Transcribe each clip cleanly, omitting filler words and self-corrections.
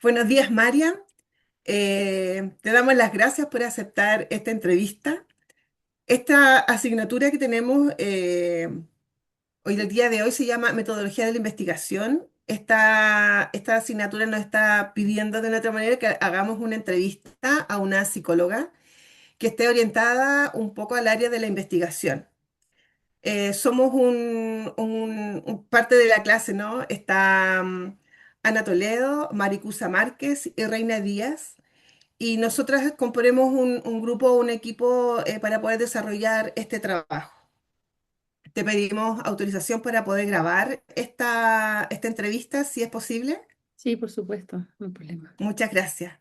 Buenos días, Mariam. Te damos las gracias por aceptar esta entrevista. Esta asignatura que tenemos hoy, el día de hoy, se llama Metodología de la Investigación. Esta asignatura nos está pidiendo de una otra manera que hagamos una entrevista a una psicóloga que esté orientada un poco al área de la investigación. Somos parte de la clase, ¿no? Está Ana Toledo, Maricusa Márquez y Reina Díaz. Y nosotras componemos un grupo, un equipo para poder desarrollar este trabajo. Te pedimos autorización para poder grabar esta entrevista, si es posible. Sí, por supuesto, no hay problema. Muchas gracias.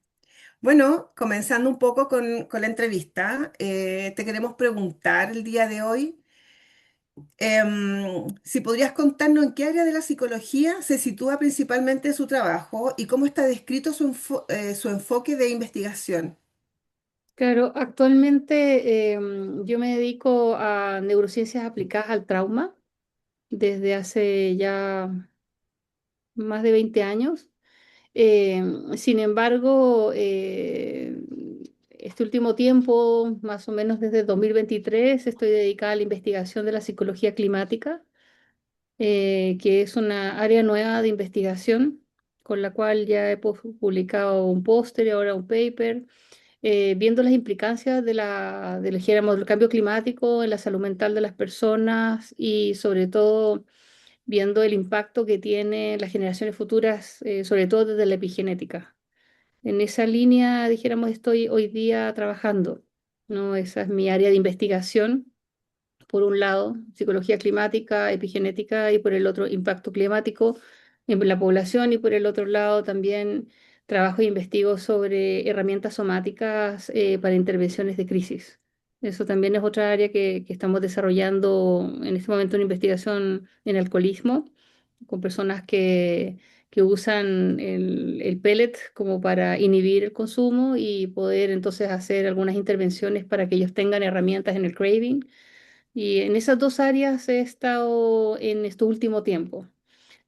Bueno, comenzando un poco con la entrevista, te queremos preguntar el día de hoy si podrías contarnos en qué área de la psicología se sitúa principalmente su trabajo y cómo está descrito su enfoque de investigación. Claro, actualmente yo me dedico a neurociencias aplicadas al trauma desde hace ya más de 20 años. Sin embargo, este último tiempo, más o menos desde 2023, estoy dedicada a la investigación de la psicología climática, que es una área nueva de investigación con la cual ya he publicado un póster y ahora un paper viendo las implicancias dijéramos, del cambio climático en la salud mental de las personas y sobre todo viendo el impacto que tiene las generaciones futuras, sobre todo desde la epigenética. En esa línea, dijéramos, estoy hoy día trabajando, ¿no? Esa es mi área de investigación. Por un lado, psicología climática, epigenética, y por el otro, impacto climático en la población, y por el otro lado también trabajo e investigo sobre herramientas somáticas para intervenciones de crisis. Eso también es otra área que estamos desarrollando en este momento, una investigación en alcoholismo con personas que usan el pellet como para inhibir el consumo y poder entonces hacer algunas intervenciones para que ellos tengan herramientas en el craving, y en esas dos áreas he estado en este último tiempo.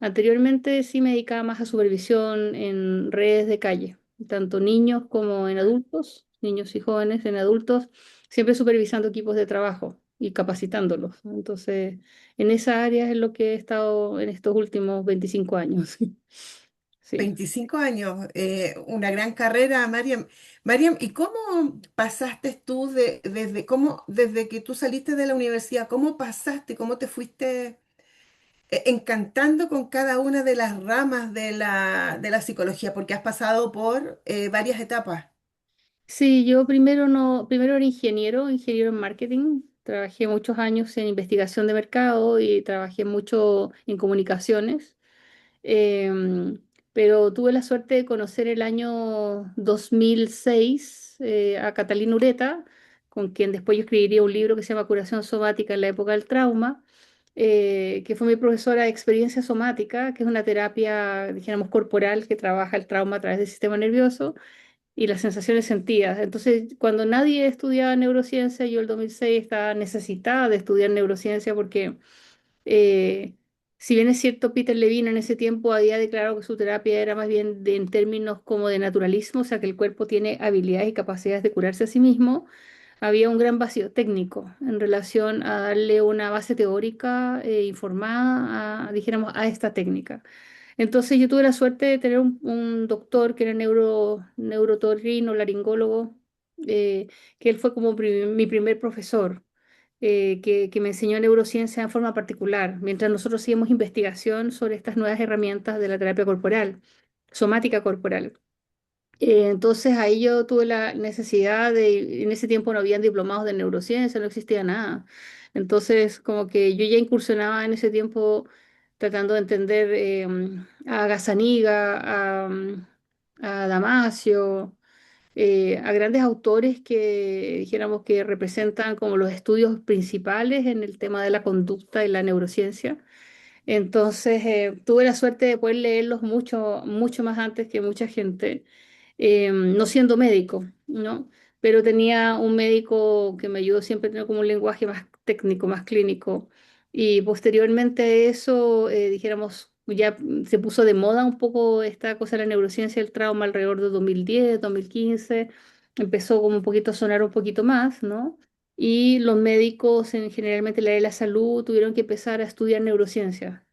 Anteriormente sí me dedicaba más a supervisión en redes de calle, tanto niños como en adultos, niños y jóvenes en adultos, siempre supervisando equipos de trabajo y capacitándolos. Entonces, en esa área es lo que he estado en estos últimos 25 años. Sí. 25 años, una gran carrera, Mariam. Mariam, ¿y cómo pasaste tú desde que tú saliste de la universidad, cómo pasaste, cómo te fuiste encantando con cada una de las ramas de la psicología? Porque has pasado por varias etapas. Sí, yo primero no, primero era ingeniero en marketing. Trabajé muchos años en investigación de mercado y trabajé mucho en comunicaciones. Em, pero tuve la suerte de conocer el año 2006 a Catalina Ureta, con quien después yo escribiría un libro que se llama Curación Somática en la época del trauma, que fue mi profesora de experiencia somática, que es una terapia, dijéramos, corporal que trabaja el trauma a través del sistema nervioso y las sensaciones sentidas. Entonces, cuando nadie estudiaba neurociencia, yo el 2006 estaba necesitada de estudiar neurociencia porque, eh, si bien es cierto, Peter Levine en ese tiempo había declarado que su terapia era más bien en términos como de naturalismo, o sea, que el cuerpo tiene habilidades y capacidades de curarse a sí mismo, había un gran vacío técnico en relación a darle una base teórica informada, dijéramos, a esta técnica. Entonces yo tuve la suerte de tener un doctor que era neurotorrino, laringólogo, que él fue como mi primer profesor, que me enseñó neurociencia en forma particular, mientras nosotros hacíamos investigación sobre estas nuevas herramientas de la terapia corporal, somática corporal. Entonces ahí yo tuve la necesidad en ese tiempo no habían diplomados de neurociencia, no existía nada. Entonces como que yo ya incursionaba en ese tiempo tratando de entender a Gazzaniga, a Damasio, a grandes autores que dijéramos que representan como los estudios principales en el tema de la conducta y la neurociencia. Entonces, tuve la suerte de poder leerlos mucho, mucho más antes que mucha gente, no siendo médico, ¿no? Pero tenía un médico que me ayudó siempre a tener como un lenguaje más técnico, más clínico. Y posteriormente a eso, dijéramos, ya se puso de moda un poco esta cosa de la neurociencia del trauma alrededor de 2010, 2015, empezó como un poquito a sonar un poquito más, ¿no? Y los médicos, generalmente el área de la salud, tuvieron que empezar a estudiar neurociencia.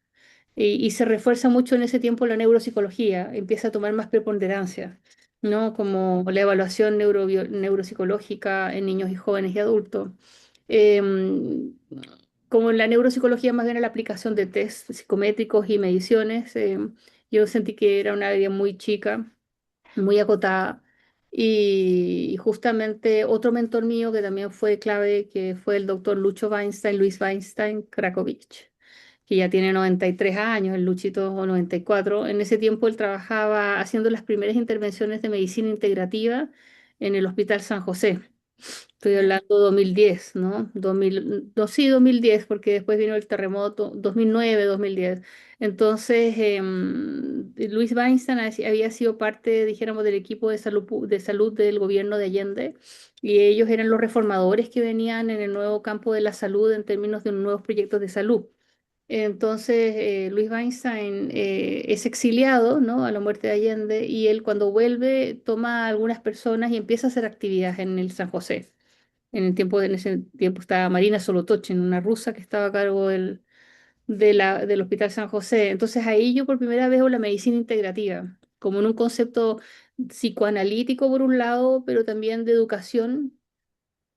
Y se refuerza mucho en ese tiempo la neuropsicología, empieza a tomar más preponderancia, ¿no? Como la evaluación neuropsicológica en niños y jóvenes y adultos. Em, Como en la neuropsicología más bien la aplicación de test psicométricos y mediciones, yo sentí que era una área muy chica, muy acotada. Y justamente otro mentor mío que también fue clave, que fue el doctor Luis Weinstein Krakovich, que ya tiene 93 años, el Luchito o 94. En ese tiempo él trabajaba haciendo las primeras intervenciones de medicina integrativa en el Hospital San José. Estoy ¿Ya? hablando 2010, ¿no? 2000, no, sí, 2010, porque después vino el terremoto, 2009, 2010. Entonces, Luis Weinstein había sido parte, dijéramos, del equipo de salud, de salud del gobierno de Allende, y ellos eran los reformadores que venían en el nuevo campo de la salud en términos de nuevos proyectos de salud. Entonces, Luis Weinstein es exiliado, ¿no? A la muerte de Allende, y él cuando vuelve toma a algunas personas y empieza a hacer actividades en el San José. En ese tiempo estaba Marina Solotochin, una rusa que estaba a cargo del Hospital San José. Entonces ahí yo por primera vez veo la medicina integrativa, como en un concepto psicoanalítico por un lado, pero también de educación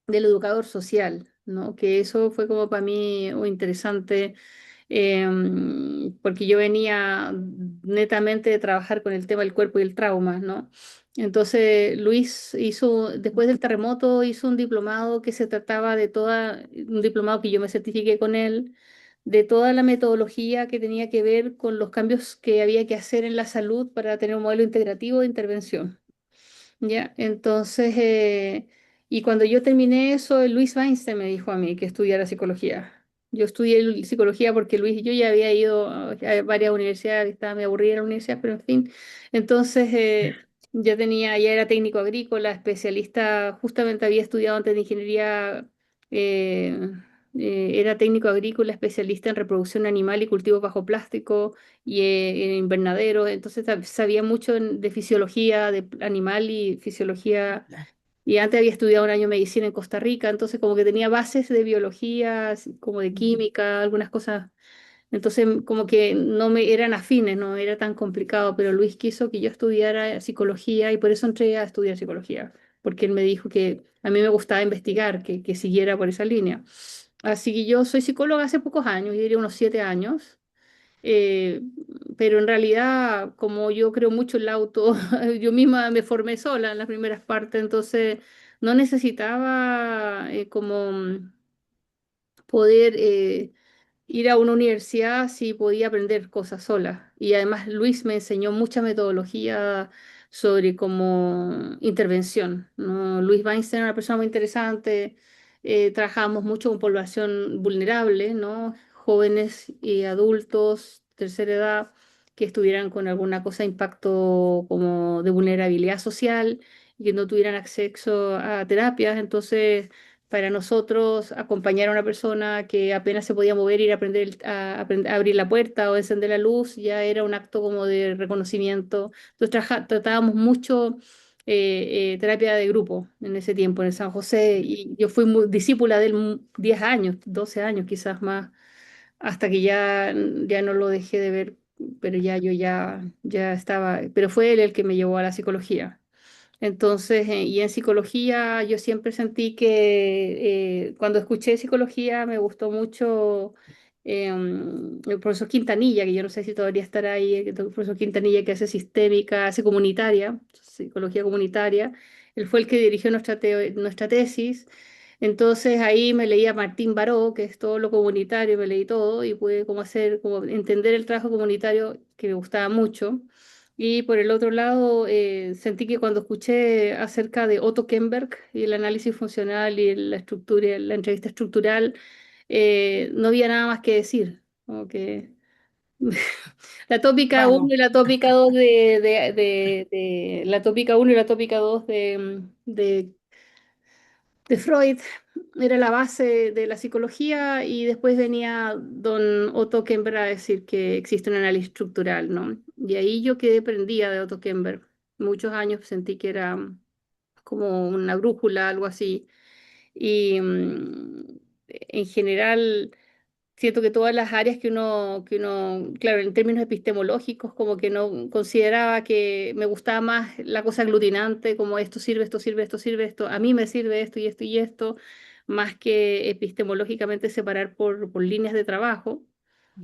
del educador social, ¿no? Que eso fue como para mí muy interesante, porque yo venía netamente de trabajar con el tema del cuerpo y el trauma, ¿no? Entonces, Luis hizo, después del terremoto, hizo un diplomado que se trataba de un diplomado que yo me certifiqué con él, de toda la metodología que tenía que ver con los cambios que había que hacer en la salud para tener un modelo integrativo de intervención. Ya, entonces, y cuando yo terminé eso, Luis Weinstein me dijo a mí que estudiara psicología. Yo estudié psicología porque Luis, yo ya había ido a varias universidades, estaba me aburrida en la universidad, pero en fin. Entonces, ya era técnico agrícola, especialista, justamente había estudiado antes de ingeniería, eh, era técnico agrícola, especialista en reproducción animal y cultivos bajo plástico y en invernaderos, entonces sabía mucho de fisiología de animal y fisiología, y antes había estudiado un año medicina en Costa Rica, entonces como que tenía bases de biología, así como de química, algunas cosas, entonces como que no me eran afines, no era tan complicado, pero Luis quiso que yo estudiara psicología y por eso entré a estudiar psicología, porque él me dijo que a mí me gustaba investigar, que siguiera por esa línea. Así que yo soy psicóloga hace pocos años, yo diría unos 7 años, eh, pero en realidad, como yo creo mucho en el auto, yo misma me formé sola en las primeras partes, entonces no necesitaba como poder ir a una universidad si podía aprender cosas sola. Y además Luis me enseñó mucha metodología sobre como intervención, ¿no? Luis Weinstein era una persona muy interesante, trabajamos mucho con población vulnerable, ¿no? Jóvenes y adultos, tercera edad, que estuvieran con alguna cosa de impacto como de vulnerabilidad social y que no tuvieran acceso a terapias. Entonces, para nosotros, acompañar a una persona que apenas se podía mover, ir a a abrir la puerta o encender la luz, ya era un acto como de reconocimiento. Entonces tratábamos mucho terapia de grupo en ese tiempo en el San José, y yo fui discípula de él 10 años, 12 años quizás más, hasta que ya no lo dejé de ver, pero ya estaba, pero fue él el que me llevó a la psicología. Entonces, y en psicología yo siempre sentí que cuando escuché psicología me gustó mucho el profesor Quintanilla, que yo no sé si todavía estará ahí, el profesor Quintanilla que hace sistémica, hace comunitaria, psicología comunitaria. Él fue el que dirigió nuestra tesis. Entonces ahí me leí a Martín Baró, que es todo lo comunitario, me leí todo y pude como hacer, como entender el trabajo comunitario que me gustaba mucho. Y por el otro lado, sentí que cuando escuché acerca de Otto Kemberg y el análisis funcional y la estructura, la entrevista estructural, no había nada más que decir. Como que la tópica uno Vamos. y la tópica 2 la tópica uno y la tópica 2 de Freud, era la base de la psicología y después venía don Otto Kemper a decir que existe un análisis estructural, ¿no? Y ahí yo quedé prendida de Otto Kemper. Muchos años sentí que era como una brújula, algo así. Y en general siento que todas las áreas claro, en términos epistemológicos, como que no consideraba que me gustaba más la cosa aglutinante, como esto sirve, esto sirve, esto sirve, esto, a mí me sirve esto y esto y esto, más que epistemológicamente separar por líneas de trabajo,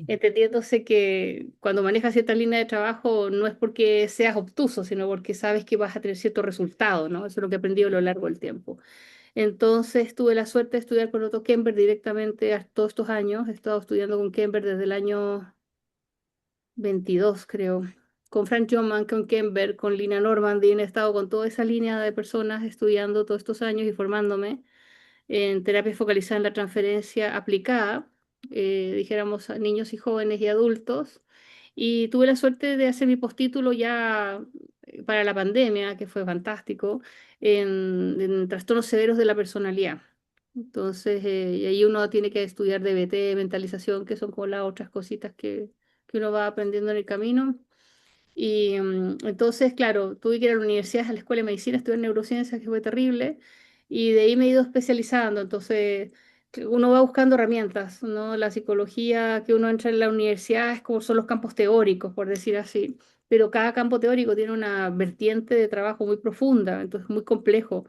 entendiéndose que cuando manejas ciertas líneas de trabajo no es porque seas obtuso, sino porque sabes que vas a tener cierto resultado, ¿no? Eso es lo que he aprendido a lo largo del tiempo. Entonces tuve la suerte de estudiar con Otto Kemper directamente todos estos años. He estado estudiando con Kemper desde el año 22, creo. Con Frank John, con Kemper, con Lina Normandin. He estado con toda esa línea de personas estudiando todos estos años y formándome en terapia focalizada en la transferencia aplicada, dijéramos a niños y jóvenes y adultos. Y tuve la suerte de hacer mi postítulo ya para la pandemia, que fue fantástico, en trastornos severos de la personalidad. Entonces, y ahí uno tiene que estudiar DBT, mentalización, que son como las otras cositas que uno va aprendiendo en el camino. Y entonces, claro, tuve que ir a la universidad, a la escuela de medicina, estudiar neurociencias, que fue terrible, y de ahí me he ido especializando. Entonces, que uno va buscando herramientas, ¿no? La psicología que uno entra en la universidad es como son los campos teóricos, por decir así, pero cada campo teórico tiene una vertiente de trabajo muy profunda, entonces muy complejo.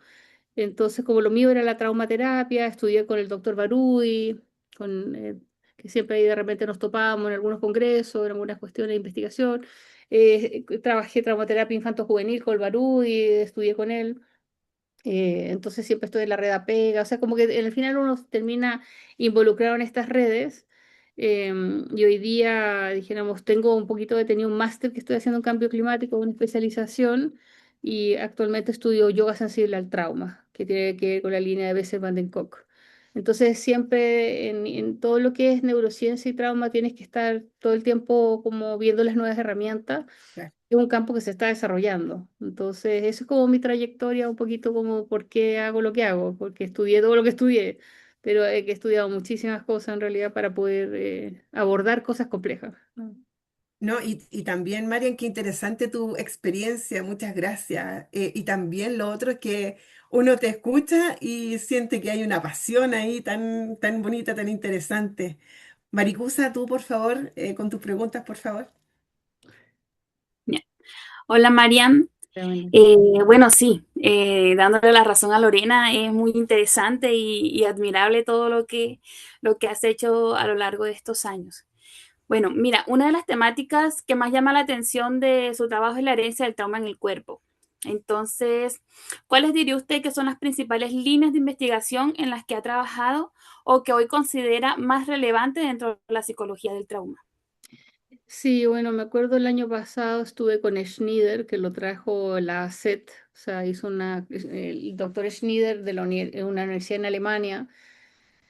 Entonces, como lo mío era la traumaterapia, estudié con el doctor Barudi, que siempre ahí de repente nos topábamos en algunos congresos, en algunas cuestiones de investigación. Trabajé traumaterapia infanto-juvenil con el Barudi, estudié con él. Entonces siempre estoy en la red APEGA, o sea, como que en el final uno termina involucrado en estas redes. Y hoy día, dijéramos, tengo un poquito de, tenía un máster que estoy haciendo en cambio climático, una especialización, y actualmente estudio yoga sensible al trauma, que tiene que ver con la línea de Bessel van den Kolk. Entonces siempre en todo lo que es neurociencia y trauma tienes que estar todo el tiempo como viendo las nuevas herramientas, Claro. es un campo que se está desarrollando. Entonces, eso es como mi trayectoria, un poquito como por qué hago lo que hago, porque estudié todo lo que estudié, pero he estudiado muchísimas cosas en realidad para poder abordar cosas complejas, ¿no? No, y también, Marian, qué interesante tu experiencia, muchas gracias. Y también lo otro es que uno te escucha y siente que hay una pasión ahí tan, tan bonita, tan interesante. Maricusa, tú, por favor, con tus preguntas, por favor. Ya. Hola Mariam. Pero bueno. Bueno, sí, dándole la razón a Lorena, es muy interesante y admirable todo lo que has hecho a lo largo de estos años. Bueno, mira, una de las temáticas que más llama la atención de su trabajo es la herencia del trauma en el cuerpo. Entonces, ¿cuáles diría usted que son las principales líneas de investigación en las que ha trabajado o que hoy considera más relevantes dentro de la psicología del trauma? Sí, bueno, me acuerdo el año pasado estuve con Schneider, que lo trajo la SET, o sea, hizo el doctor Schneider de una universidad en Alemania,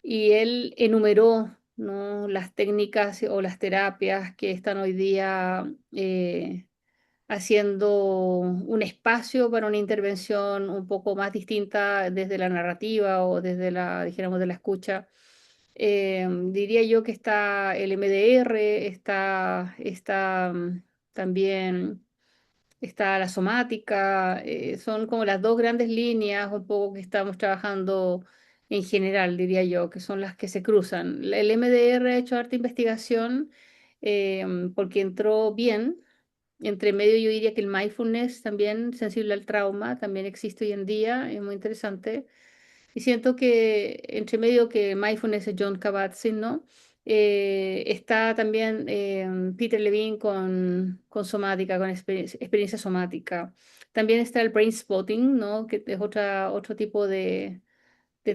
y él enumeró, ¿no?, las técnicas o las terapias que están hoy día haciendo un espacio para una intervención un poco más distinta desde la narrativa o desde la, dijéramos, de la escucha. Diría yo que está el MDR, también está la somática, son como las dos grandes líneas un poco que estamos trabajando en general, diría yo, que son las que se cruzan. El MDR ha hecho harta investigación porque entró bien. Entre medio yo diría que el mindfulness también, sensible al trauma, también existe hoy en día, es muy interesante. Y siento que entre medio que mindfulness es John Kabat-Zinn, ¿no? Está también Peter Levine con somática, con experiencia somática. También está el brain spotting, ¿no? Que es otro tipo de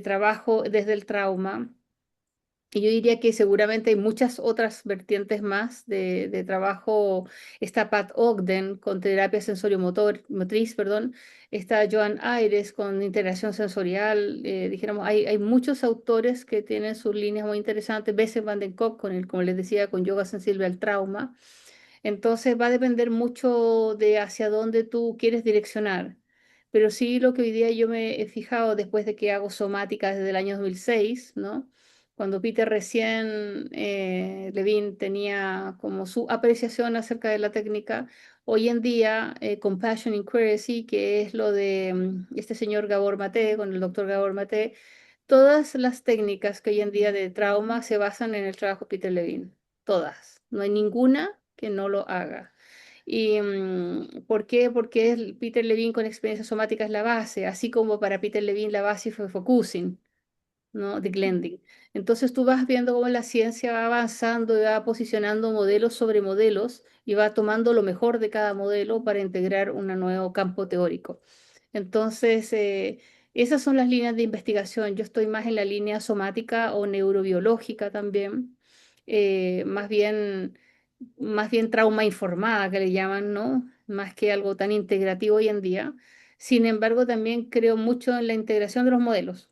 trabajo desde el trauma. Y yo diría que seguramente hay muchas otras vertientes más de trabajo. Está Pat Ogden con terapia motriz, perdón. Está Joan Ayres con integración sensorial. Dijéramos, hay muchos autores que tienen sus líneas muy interesantes. Bessel van den Kolk con el, como les decía, con yoga sensible al trauma. Entonces va a depender mucho de hacia dónde tú quieres direccionar. pero sí lo que hoy día yo me he fijado después de que hago somática desde el año 2006, ¿no? Cuando Peter recién, Levine tenía como su apreciación acerca de la técnica, hoy en día Compassion Inquiry, que es lo de este señor Gabor Maté, con el doctor Gabor Maté, todas las técnicas que hoy en día de trauma se basan en el trabajo de Peter Levine, todas, no hay ninguna que no lo haga. ¿Y por qué? Porque Peter Levine con experiencia somática es la base, así como para Peter Levine la base fue Focusing, ¿no? De Glending. Entonces tú vas viendo cómo la ciencia va avanzando y va posicionando modelos sobre modelos y va tomando lo mejor de cada modelo para integrar un nuevo campo teórico. Entonces, esas son las líneas de investigación. Yo estoy más en la línea somática o neurobiológica también, más bien, más bien trauma informada que le llaman, ¿no? Más que algo tan integrativo hoy en día. Sin embargo, también creo mucho en la integración de los modelos.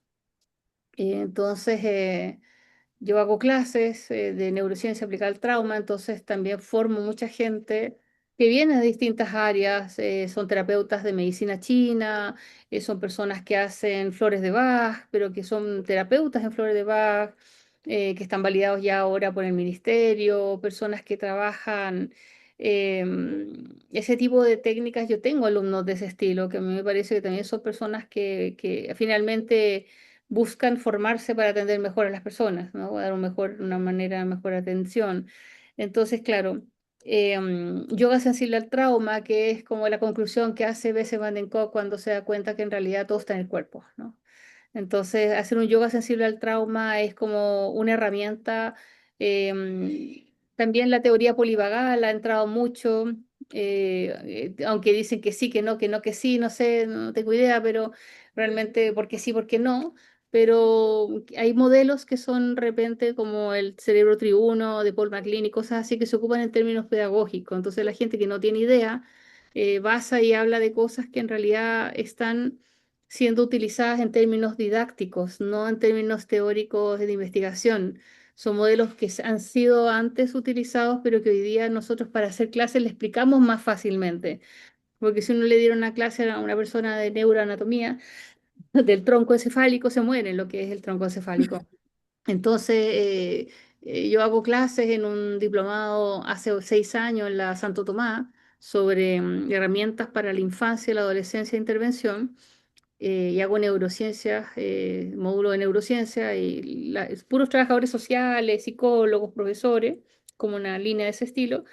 Entonces, yo hago clases de neurociencia aplicada al trauma, entonces también formo mucha gente que viene de distintas áreas, son terapeutas de medicina china, son personas que hacen flores de Bach, pero que son terapeutas en flores de Bach, que están validados ya ahora por el ministerio, personas que trabajan ese tipo de técnicas. Yo tengo alumnos de ese estilo, que a mí me parece que también son personas que finalmente buscan formarse para atender mejor a las personas, ¿no? Dar una manera mejor atención. Entonces, claro, yoga sensible al trauma, que es como la conclusión que hace Bessel van den Kolk cuando se da cuenta que en realidad todo está en el cuerpo, ¿no? Entonces, hacer un yoga sensible al trauma es como una herramienta. También la teoría polivagal ha entrado mucho, aunque dicen que sí, que no, que no, que sí, no sé, no tengo idea, pero realmente porque sí, porque no. Pero hay modelos que son de repente como el cerebro triuno de Paul MacLean y cosas así que se ocupan en términos pedagógicos. Entonces la gente que no tiene idea basa y habla de cosas que en realidad están siendo utilizadas en términos didácticos, no en términos teóricos de investigación. Son modelos que han sido antes utilizados, pero que hoy día nosotros para hacer clases le explicamos más fácilmente. Porque si uno le diera una clase a una persona de neuroanatomía del tronco encefálico, se muere lo que es el tronco encefálico. Entonces, yo hago clases en un diplomado hace 6 años en la Santo Tomás sobre herramientas para la infancia y la adolescencia de intervención y hago neurociencias, módulo de neurociencia y puros trabajadores sociales, psicólogos, profesores, como una línea de ese estilo.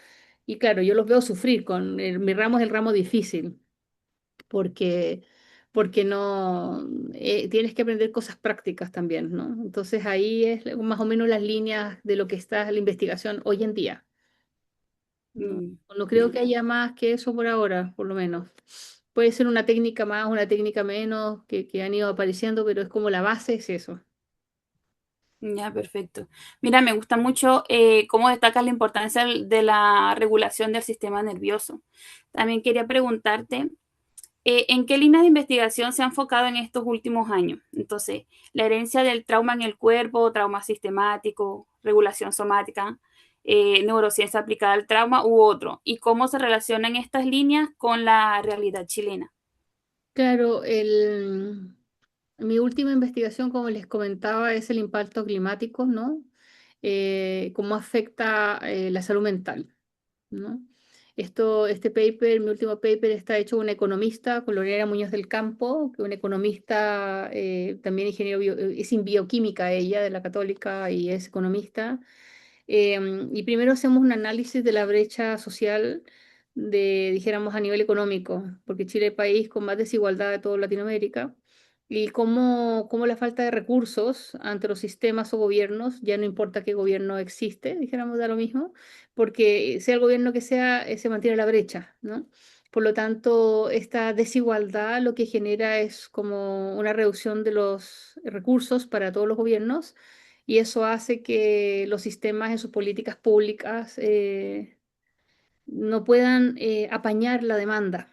Y claro, yo los veo sufrir mi ramo es el ramo difícil, porque, porque no, tienes que aprender cosas prácticas también, ¿no? Entonces ahí es más o menos las líneas de lo que está la investigación hoy en día. No, Mm, no creo que haya más que eso por ahora, por lo menos. Puede ser una técnica más, una técnica menos, que han ido apareciendo, pero es como la base es eso. ya, perfecto. Mira, me gusta mucho cómo destacas la importancia de la regulación del sistema nervioso. También quería preguntarte, ¿en qué línea de investigación se ha enfocado en estos últimos años? Entonces, la herencia del trauma en el cuerpo, trauma sistemático, regulación somática, neurociencia aplicada al trauma u otro, y cómo se relacionan estas líneas con la realidad chilena. Claro, mi última investigación, como les comentaba, es el impacto climático, ¿no? Cómo afecta la salud mental, ¿no? Este paper, mi último paper, está hecho por una economista, con Lorena Muñoz del Campo, que es una economista, también es en bioquímica ella, de la Católica, y es economista. Y primero hacemos un análisis de la brecha social dijéramos, a nivel económico, porque Chile es el país con más desigualdad de toda Latinoamérica, y cómo la falta de recursos ante los sistemas o gobiernos, ya no importa qué gobierno existe, dijéramos, da lo mismo, porque sea el gobierno que sea, se mantiene la brecha, ¿no? Por lo tanto, esta desigualdad lo que genera es como una reducción de los recursos para todos los gobiernos y eso hace que los sistemas en sus políticas públicas no puedan apañar la demanda.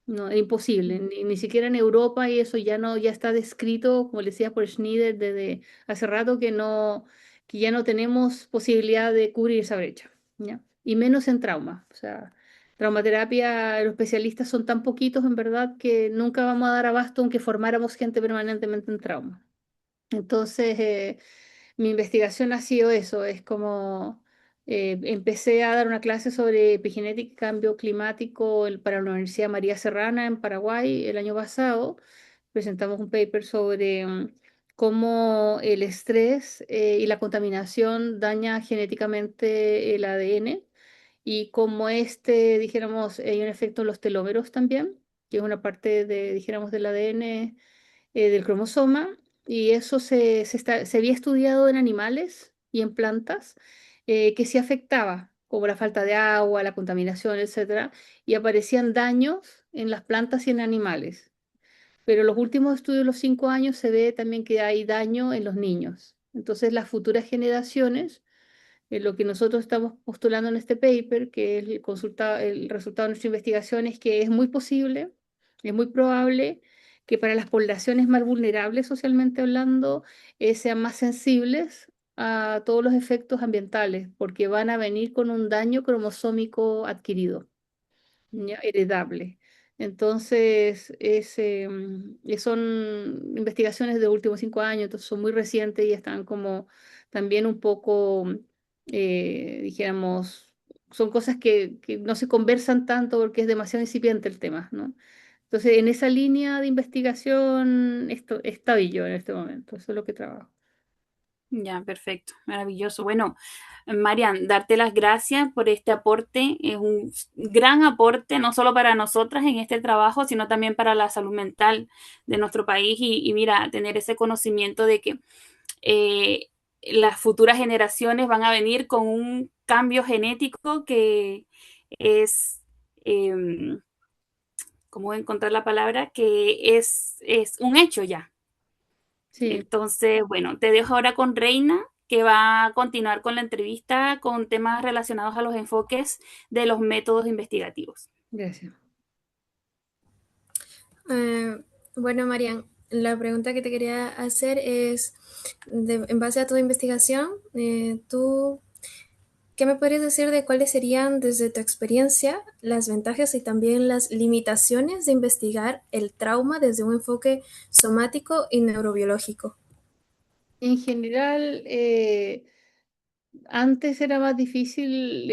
No, es imposible, ni siquiera en Europa y eso ya no, ya está descrito, como le decía por Schneider desde hace rato que ya no tenemos posibilidad de cubrir esa brecha, ¿ya? Y menos en trauma. O sea, Traumaterapia, los especialistas son tan poquitos en verdad que nunca vamos a dar abasto aunque formáramos gente permanentemente en trauma. Entonces, mi investigación ha sido eso, es como empecé a dar una clase sobre epigenética y cambio climático para la Universidad María Serrana en Paraguay el año pasado. Presentamos un paper sobre cómo el estrés y la contaminación daña genéticamente el ADN y cómo dijéramos, hay un efecto en los telómeros también, que es una parte de, dijéramos, del ADN del cromosoma, y eso se había estudiado en animales y en plantas que sí afectaba, como la falta de agua, la contaminación, etcétera, y aparecían daños en las plantas y en animales. Pero en los últimos estudios de los 5 años se ve también que hay daño en los niños. Entonces, las futuras generaciones lo que nosotros estamos postulando en este paper, que es el resultado de nuestra investigación, es que es muy posible, es muy probable que para las poblaciones más vulnerables socialmente hablando, sean más sensibles a todos los efectos ambientales, porque van a venir con un daño cromosómico adquirido, ya, heredable. Entonces, son investigaciones de los últimos 5 años, entonces son muy recientes y están como también un poco, dijéramos, son cosas que no se conversan tanto porque es demasiado incipiente el tema, ¿no? Entonces, en esa línea de investigación estoy yo en este momento, eso es lo que trabajo. Ya, perfecto, maravilloso. Bueno, Marian, darte las gracias por este aporte. Es un gran aporte, no solo para nosotras en este trabajo, sino también para la salud mental de nuestro país y mira, tener ese conocimiento de que eh, las futuras generaciones van a venir con un cambio genético que es, eh, ¿cómo encontrar la palabra? Que es un hecho ya. Sí, Entonces, bueno, te dejo ahora con Reina, que va a continuar con la entrevista con temas relacionados a los enfoques de los métodos investigativos. gracias. Eh, bueno, Marian, la pregunta que te quería hacer es, en base a tu investigación, ¿tú qué me podrías decir de cuáles serían, desde tu experiencia, las ventajas y también las limitaciones de investigar el trauma desde un enfoque somático y neurobiológico? En general, antes era más difícil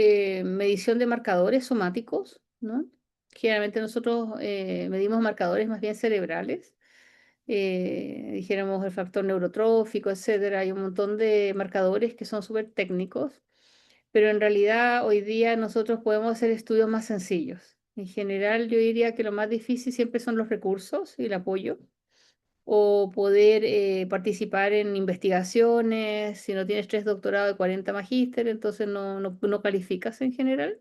medición de marcadores somáticos, ¿no? Generalmente nosotros medimos marcadores más bien cerebrales, dijéramos el factor neurotrófico, etcétera. Hay un montón de marcadores que son súper técnicos, pero en realidad hoy día nosotros podemos hacer estudios más sencillos. En general, yo diría que lo más difícil siempre son los recursos y el apoyo o poder participar en investigaciones. Si no tienes 3 doctorados y 40 magíster, entonces no calificas en general.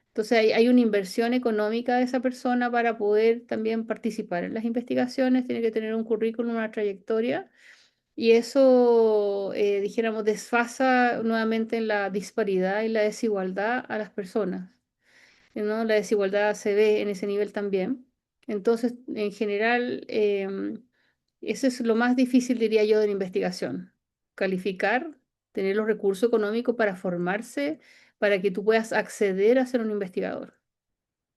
Entonces hay una inversión económica de esa persona para poder también participar en las investigaciones, tiene que tener un currículum, una trayectoria, y eso, dijéramos, desfasa nuevamente en la disparidad y la desigualdad a las personas, ¿no? La desigualdad se ve en ese nivel también. Entonces, en general, eso es lo más difícil, diría yo, de la investigación. Calificar, tener los recursos económicos para formarse, para que tú puedas acceder a ser un investigador.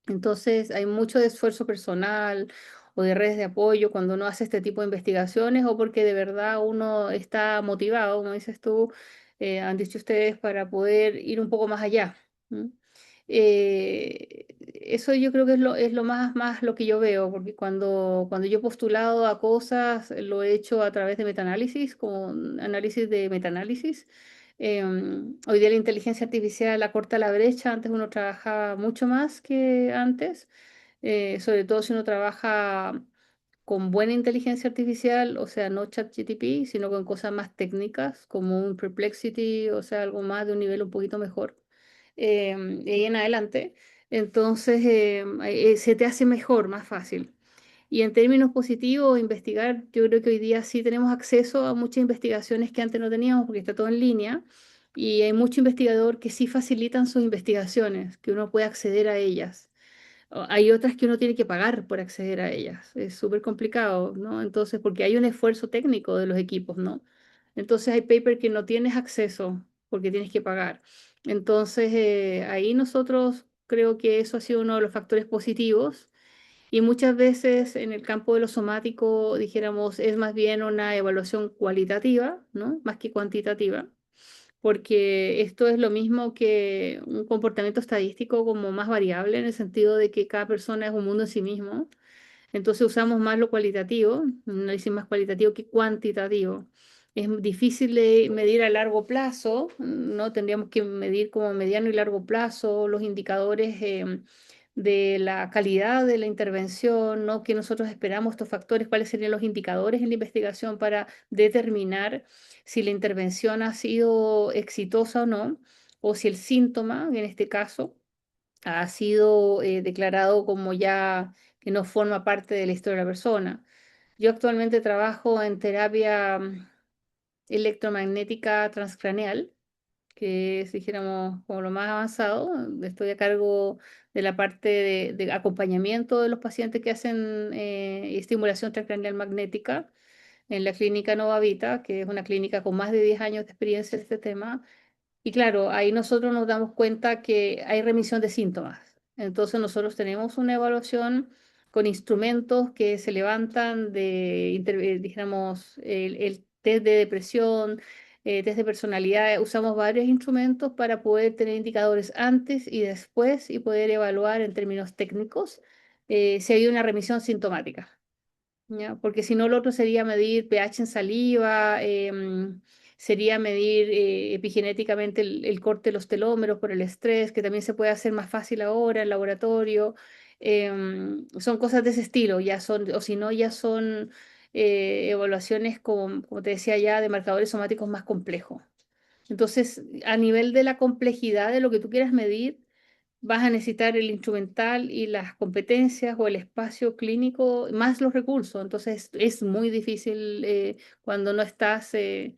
Entonces, hay mucho de esfuerzo personal o de redes de apoyo cuando uno hace este tipo de investigaciones o porque de verdad uno está motivado, como dices tú, han dicho ustedes, para poder ir un poco más allá. ¿M? Eso yo creo que es lo más lo que yo veo, porque cuando yo he postulado a cosas, lo he hecho a través de metaanálisis, con análisis de metaanálisis. Hoy día la inteligencia artificial acorta la brecha, antes uno trabajaba mucho más que antes, sobre todo si uno trabaja con buena inteligencia artificial, o sea, no ChatGPT, sino con cosas más técnicas, como un Perplexity, o sea, algo más de un nivel un poquito mejor, y ahí en adelante. Entonces, se te hace mejor, más fácil. Y en términos positivos, investigar, yo creo que hoy día sí tenemos acceso a muchas investigaciones que antes no teníamos porque está todo en línea y hay mucho investigador que sí facilitan sus investigaciones, que uno puede acceder a ellas. Hay otras que uno tiene que pagar por acceder a ellas. Es súper complicado, ¿no? Entonces, porque hay un esfuerzo técnico de los equipos, ¿no? Entonces hay paper que no tienes acceso porque tienes que pagar. Entonces, ahí nosotros creo que eso ha sido uno de los factores positivos. Y muchas veces en el campo de lo somático, dijéramos, es más bien una evaluación cualitativa, ¿no? Más que cuantitativa, porque esto es lo mismo que un comportamiento estadístico como más variable en el sentido de que cada persona es un mundo en sí mismo. Entonces usamos más lo cualitativo, un análisis más cualitativo que cuantitativo. Es difícil de medir a largo plazo, ¿no? Tendríamos que medir como mediano y largo plazo los indicadores de la calidad de la intervención, ¿no? Que nosotros esperamos estos factores, cuáles serían los indicadores en la investigación para determinar si la intervención ha sido exitosa o no, o si el síntoma, en este caso, ha sido declarado como ya que no forma parte de la historia de la persona. Yo actualmente trabajo en terapia electromagnética transcraneal, que es, dijéramos, como lo más avanzado. Estoy a cargo de la parte de acompañamiento de los pacientes que hacen estimulación transcraneal magnética en la clínica Nova Vita, que es una clínica con más de 10 años de experiencia en este tema. Y claro, ahí nosotros nos damos cuenta que hay remisión de síntomas. Entonces nosotros tenemos una evaluación con instrumentos que se levantan de, dijéramos, el test de depresión, test de personalidad. Usamos varios instrumentos para poder tener indicadores antes y después y poder evaluar en términos técnicos si hay una remisión sintomática. ¿Ya? Porque si no, lo otro sería medir pH en saliva, sería medir epigenéticamente el corte de los telómeros por el estrés, que también se puede hacer más fácil ahora en laboratorio. Son cosas de ese estilo, ya son, o si no, ya son evaluaciones, como te decía ya, de marcadores somáticos más complejos. Entonces, a nivel de la complejidad de lo que tú quieras medir, vas a necesitar el instrumental y las competencias o el espacio clínico, más los recursos. Entonces es muy difícil cuando no estás en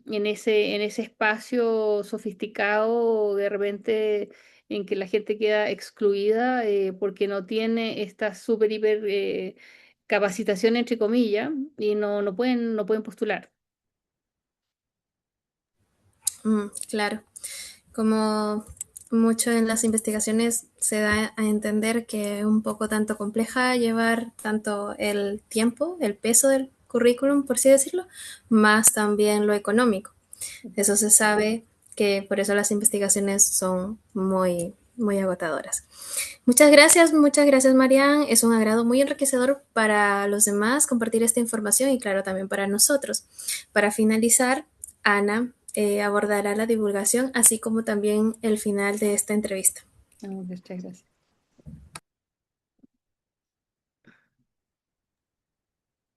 ese espacio sofisticado, de repente en que la gente queda excluida porque no tiene esta súper hiper capacitación, entre comillas, y no pueden postular. Claro. Como mucho en las investigaciones se da a entender que es un poco tanto compleja llevar tanto el tiempo, el peso del currículum, por así decirlo, más también lo económico. Eso se sabe que por eso las investigaciones son muy agotadoras. Muchas gracias Marian. Es un agrado muy enriquecedor para los demás compartir esta información y claro también para nosotros. Para finalizar, Ana abordará la divulgación así como también el final de esta entrevista. Muchas gracias.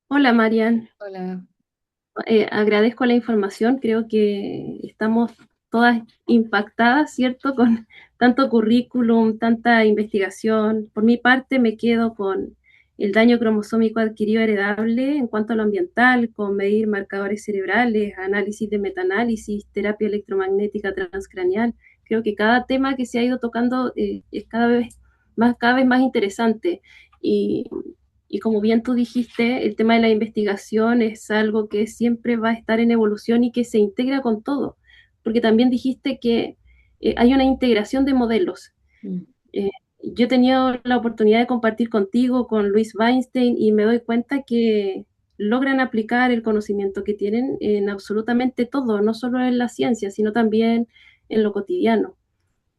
Hola Marian. Hola. Agradezco la información, creo que estamos todas impactadas, ¿cierto? Con tanto currículum, tanta investigación. Por mi parte me quedo con el daño cromosómico adquirido heredable en cuanto a lo ambiental, con medir marcadores cerebrales, análisis de metaanálisis, terapia electromagnética transcraneal. Creo que cada tema que se ha ido tocando es cada vez más interesante. Y y como bien tú dijiste, el tema de la investigación es algo que siempre va a estar en evolución y que se integra con todo, porque también dijiste que hay una integración de modelos. Mm. Eh, yo he tenido la oportunidad de compartir contigo, con Luis Weinstein, y me doy cuenta que logran aplicar el conocimiento que tienen en absolutamente todo, no solo en la ciencia, sino también en lo cotidiano.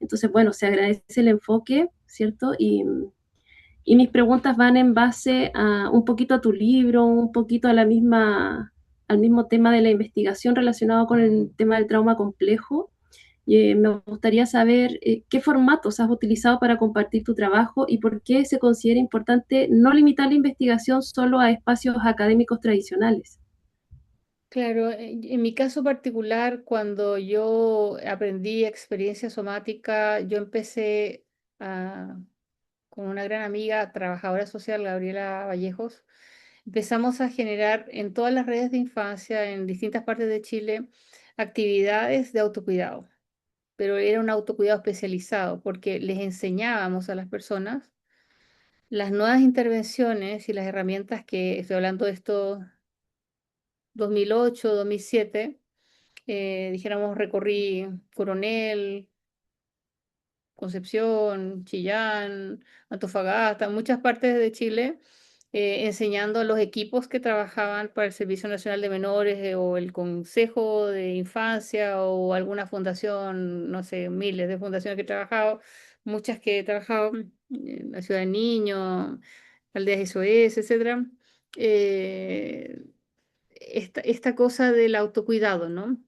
Entonces, bueno, se agradece el enfoque, ¿cierto? Y mis preguntas van en base a un poquito a tu libro, un poquito a al mismo tema de la investigación relacionado con el tema del trauma complejo. Me gustaría saber qué formatos has utilizado para compartir tu trabajo y por qué se considera importante no limitar la investigación solo a espacios académicos tradicionales. Claro, en mi caso particular, cuando yo aprendí experiencia somática, yo empecé con una gran amiga, trabajadora social, Gabriela Vallejos, empezamos a generar en todas las redes de infancia, en distintas partes de Chile, actividades de autocuidado, pero era un autocuidado especializado porque les enseñábamos a las personas las nuevas intervenciones y las herramientas que, estoy hablando de esto 2008, 2007, dijéramos, recorrí Coronel, Concepción, Chillán, Antofagasta, muchas partes de Chile, enseñando a los equipos que trabajaban para el Servicio Nacional de Menores o el Consejo de Infancia o alguna fundación, no sé, miles de fundaciones que he trabajado, muchas que he trabajado en la Ciudad del Niño, Aldeas SOS, etcétera. eh, esta cosa del autocuidado, ¿no?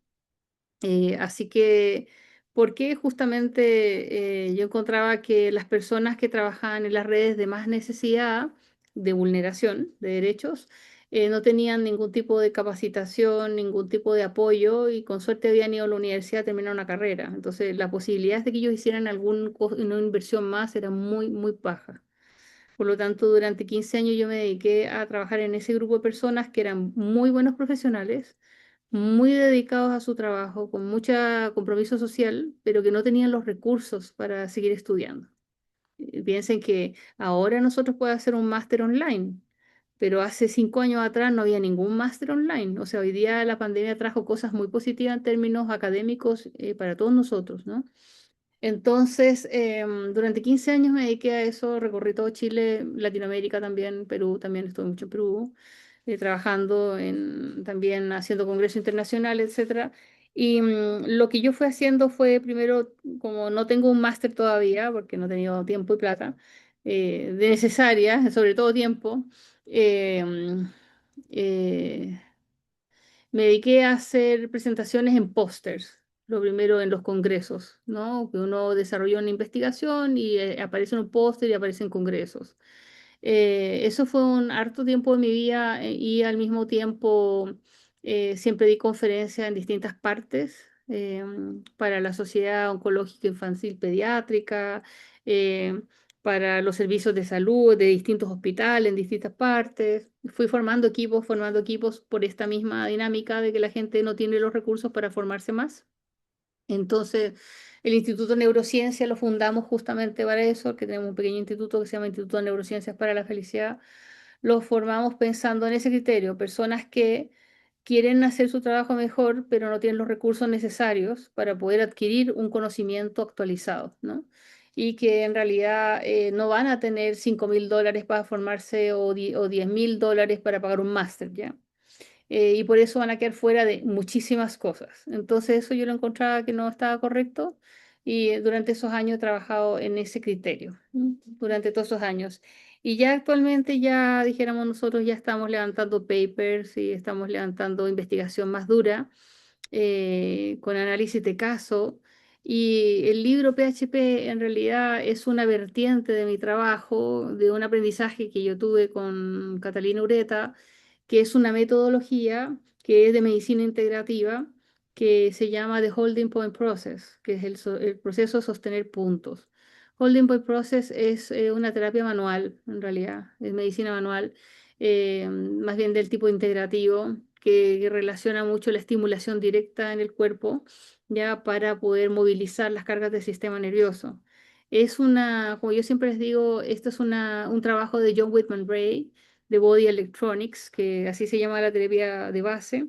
Así que, ¿por qué justamente yo encontraba que las personas que trabajaban en las redes de más necesidad, de vulneración de derechos, no tenían ningún tipo de capacitación, ningún tipo de apoyo y con suerte habían ido a la universidad a terminar una carrera? Entonces, las posibilidades de que ellos hicieran una inversión más era muy, muy baja. Por lo tanto, durante 15 años yo me dediqué a trabajar en ese grupo de personas que eran muy buenos profesionales, muy dedicados a su trabajo, con mucho compromiso social, pero que no tenían los recursos para seguir estudiando. Piensen que ahora nosotros podemos hacer un máster online, pero hace 5 años atrás no había ningún máster online. O sea, hoy día la pandemia trajo cosas muy positivas en términos académicos para todos nosotros, ¿no? Entonces, durante 15 años me dediqué a eso, recorrí todo Chile, Latinoamérica también, Perú, también estuve mucho en Perú, trabajando también haciendo congresos internacionales, etcétera. Y lo que yo fui haciendo fue primero, como no tengo un máster todavía, porque no he tenido tiempo y plata, de necesaria, sobre todo tiempo, eh, mm, eh, me dediqué a hacer presentaciones en pósters, lo primero en los congresos, ¿no? Que uno desarrolla una investigación y aparece en un póster y aparece en congresos. Eso fue un harto tiempo de mi vida y al mismo tiempo siempre di conferencias en distintas partes para la Sociedad Oncológica Infantil Pediátrica, eh, para los servicios de salud de distintos hospitales en distintas partes. Fui formando equipos por esta misma dinámica de que la gente no tiene los recursos para formarse más. Entonces, el Instituto de Neurociencia lo fundamos justamente para eso, que tenemos un pequeño instituto que se llama Instituto de Neurociencias para la Felicidad. Lo formamos pensando en ese criterio, personas que quieren hacer su trabajo mejor, pero no tienen los recursos necesarios para poder adquirir un conocimiento actualizado, ¿no? Y que en realidad no van a tener $5.000 para formarse o $10.000 para pagar un máster, ¿ya? Y por eso van a quedar fuera de muchísimas cosas. Entonces eso yo lo encontraba que no estaba correcto y durante esos años he trabajado en ese criterio, durante todos esos años. Y ya actualmente ya dijéramos nosotros ya estamos levantando papers y estamos levantando investigación más dura con análisis de caso. Y el libro PHP en realidad es una vertiente de mi trabajo, de un aprendizaje que yo tuve con Catalina Ureta, que es una metodología que es de medicina integrativa, que se llama The Holding Point Process, que es el proceso de sostener puntos. Holding Point Process es una terapia manual, en realidad, es medicina manual, más bien del tipo integrativo, que relaciona mucho la estimulación directa en el cuerpo, ya para poder movilizar las cargas del sistema nervioso. Como yo siempre les digo, esto es un trabajo de John Whitman Ray, de Body Electronics, que así se llama la terapia de base.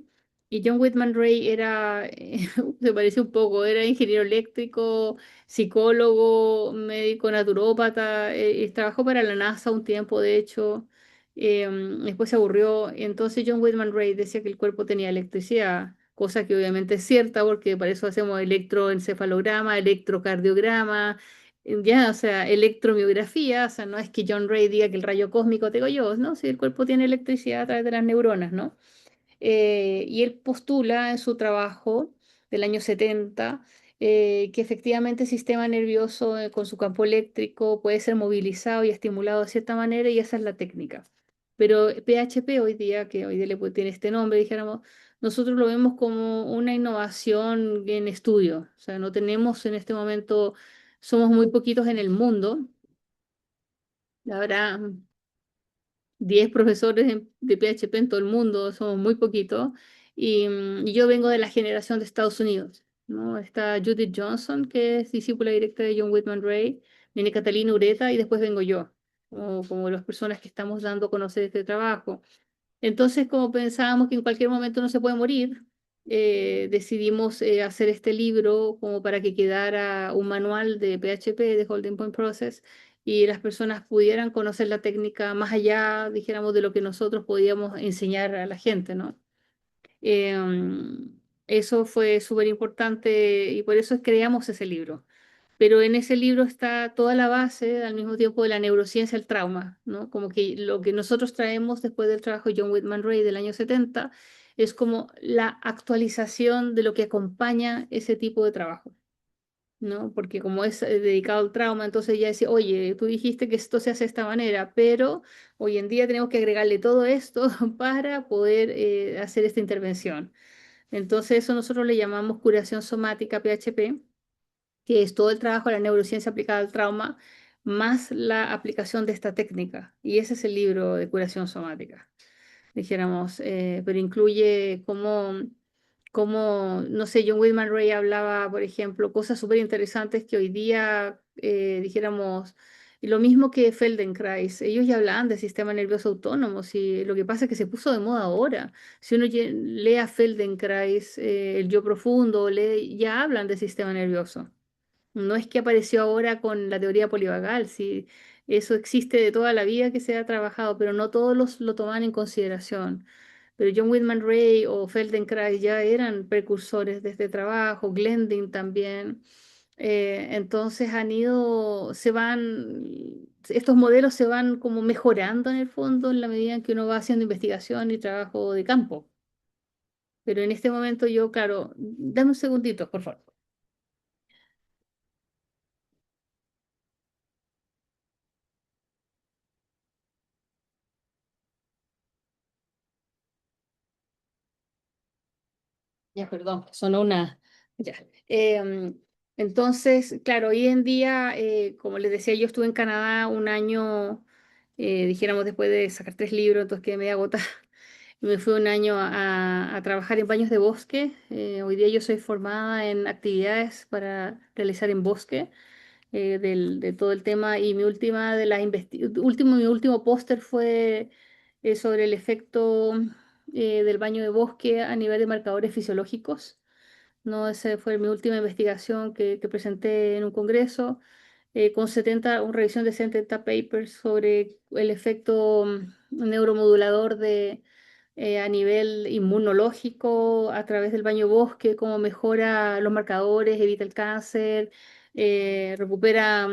Y John Whitman Ray era, se parece un poco, era ingeniero eléctrico, psicólogo, médico naturópata, trabajó para la NASA un tiempo, de hecho, después se aburrió. Entonces John Whitman Ray decía que el cuerpo tenía electricidad, cosa que obviamente es cierta porque para eso hacemos electroencefalograma, electrocardiograma, ya, o sea, electromiografía, o sea, no es que John Ray diga que el rayo cósmico tengo yo, ¿no? Si el cuerpo tiene electricidad a través de las neuronas, ¿no? Y él postula en su trabajo del año 70 que efectivamente el sistema nervioso con su campo eléctrico puede ser movilizado y estimulado de cierta manera y esa es la técnica. Pero PHP hoy día, que hoy día tiene este nombre, dijéramos, nosotros lo vemos como una innovación en estudio. O sea, no tenemos en este momento, somos muy poquitos en el mundo. Habrá 10 profesores de PHP en todo el mundo, somos muy poquitos. Y yo vengo de la generación de Estados Unidos, ¿no? Está Judith Johnson, que es discípula directa de John Whitman Ray, viene Catalina Ureta y después vengo yo, como las personas que estamos dando a conocer este trabajo. Entonces, como pensábamos que en cualquier momento no se puede morir, decidimos hacer este libro como para que quedara un manual de PHP, de Holding Point Process, y las personas pudieran conocer la técnica más allá, dijéramos, de lo que nosotros podíamos enseñar a la gente, ¿no? Eso fue súper importante y por eso creamos ese libro. Pero en ese libro está toda la base al mismo tiempo de la neurociencia del trauma, ¿no? Como que lo que nosotros traemos después del trabajo de John Whitman Ray del año 70 es como la actualización de lo que acompaña ese tipo de trabajo, ¿no? Porque como es dedicado al trauma, entonces ya dice, oye, tú dijiste que esto se hace de esta manera, pero hoy en día tenemos que agregarle todo esto para poder hacer esta intervención. Entonces eso nosotros le llamamos curación somática PHP, que es todo el trabajo de la neurociencia aplicada al trauma, más la aplicación de esta técnica. Y ese es el libro de curación somática, dijéramos, pero incluye cómo, no sé, John Whitman Ray hablaba, por ejemplo, cosas súper interesantes que hoy día, dijéramos, y lo mismo que Feldenkrais, ellos ya hablaban del sistema nervioso autónomo, si lo que pasa es que se puso de moda ahora. Si uno lee a Feldenkrais, el yo profundo, ya hablan del sistema nervioso. No es que apareció ahora con la teoría polivagal, sí, eso existe de toda la vida que se ha trabajado, pero no todos lo toman en consideración. Pero John Whitman Ray o Feldenkrais ya eran precursores de este trabajo, Glendin también. Entonces estos modelos se van como mejorando en el fondo en la medida en que uno va haciendo investigación y trabajo de campo. Pero en este momento yo, claro, dame un segundito, por favor. Ya, perdón, sonó una. Ya. Entonces, claro, hoy en día, como les decía, yo estuve en Canadá un año, dijéramos, después de sacar 3 libros, entonces quedé media agotada. Me fui un año a trabajar en baños de bosque. Hoy día yo soy formada en actividades para realizar en bosque, de todo el tema. Y mi último póster fue sobre el efecto del baño de bosque a nivel de marcadores fisiológicos. No, esa fue mi última investigación que presenté en un congreso, con una revisión de 70 papers sobre el efecto neuromodulador a nivel inmunológico a través del baño bosque, cómo mejora los marcadores, evita el cáncer, recupera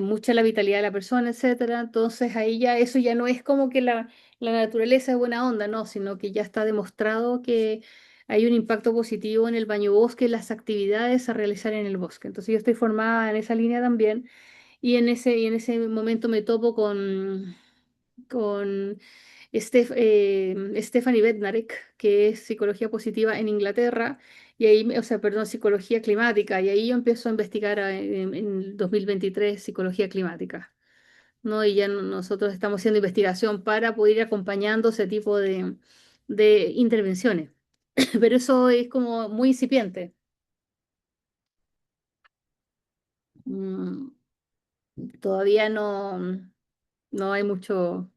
mucha la vitalidad de la persona, etcétera. Entonces ahí ya eso ya no es como que la naturaleza es buena onda, no, sino que ya está demostrado que hay un impacto positivo en el baño bosque, las actividades a realizar en el bosque. Entonces yo estoy formada en esa línea también y en ese momento me topo con Stephanie Bednarek, que es psicología positiva en Inglaterra, y ahí, o sea, perdón, psicología climática, y ahí yo empiezo a investigar en 2023 psicología climática, ¿no? Y ya nosotros estamos haciendo investigación para poder ir acompañando ese tipo de intervenciones, pero eso es como muy incipiente. Mm, Todavía no hay mucho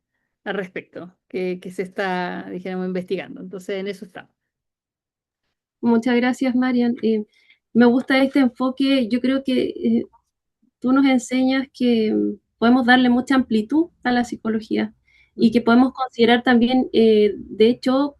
al respecto que se está, dijéramos, investigando. Entonces, en eso está. Muchas gracias, Marian. Me gusta este enfoque. Yo creo que tú nos enseñas que podemos darle mucha amplitud a la psicología y que podemos considerar también, de hecho,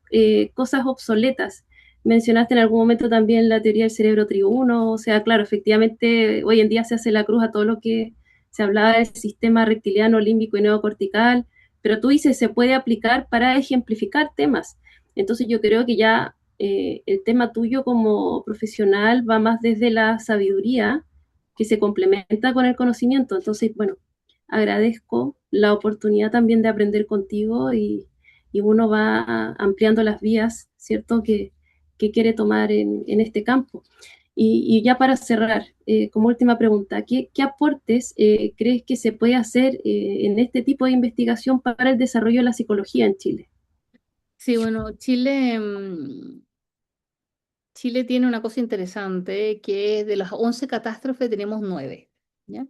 cosas obsoletas. Mencionaste en algún momento también la teoría del cerebro triuno, o sea, claro, efectivamente, hoy en día se hace la cruz a todo lo que se hablaba del sistema reptiliano, límbico y neocortical, pero tú dices, se puede aplicar para ejemplificar temas. Entonces yo creo que ya el tema tuyo como profesional va más desde la sabiduría que se complementa con el conocimiento. Entonces, bueno, agradezco la oportunidad también de aprender contigo y uno va ampliando las vías, ¿cierto?, que quiere tomar en este campo. Y ya para cerrar, como última pregunta, ¿qué aportes crees que se puede hacer en este tipo de investigación para el desarrollo de la psicología en Chile? Sí, bueno, Chile tiene una cosa interesante, que es de las 11 catástrofes tenemos 9, ¿ya?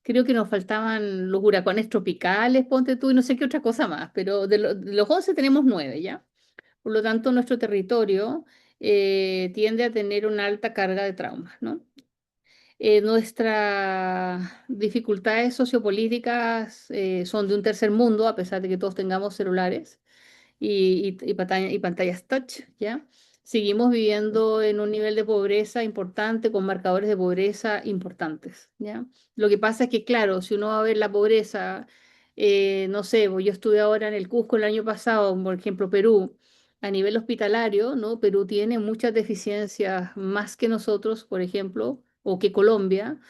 Creo que nos faltaban los huracanes tropicales, ponte tú, y no sé qué otra cosa más, pero de los 11 tenemos 9, ¿ya? Por lo tanto, nuestro territorio tiende a tener una alta carga de traumas, ¿no? Nuestras dificultades sociopolíticas son de un tercer mundo, a pesar de que todos tengamos celulares y pantallas touch, ¿ya? Seguimos viviendo en un nivel de pobreza importante, con marcadores de pobreza importantes, ¿ya? Lo que pasa es que, claro, si uno va a ver la pobreza, no sé, pues yo estuve ahora en el Cusco el año pasado, por ejemplo, Perú, a nivel hospitalario, ¿no? Perú tiene muchas deficiencias más que nosotros, por ejemplo, o que Colombia,